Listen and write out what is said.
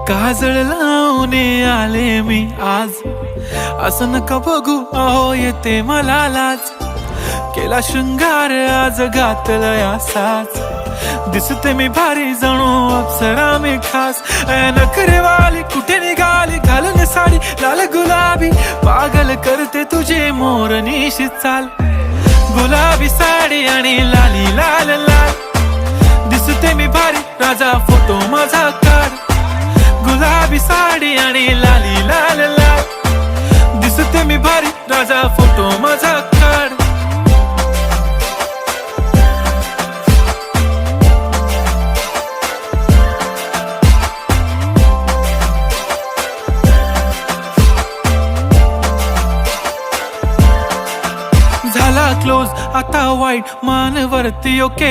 काजळ लावून आले मी आज, असं नका बघू अहो येते मला लाज. केला शृंगार आज घातला साज, दिसते मी भारी जणू अप्सरा मी खास. नखरेवाली कुठे निघाली घालून साडी लाल गुलाबी, पागल करते तुझे मोरनीशी चाल. गुलाबी साडी आणि लाली लाल लाल, दिसते मी भारी राजा फोटो माझा काढ. गुलाबी साडी आणि लाली लाल लाल, दिसते मी भारी राजा फोटो माझा काढ. झाला क्लोज आता वाईट मान वरती ओके.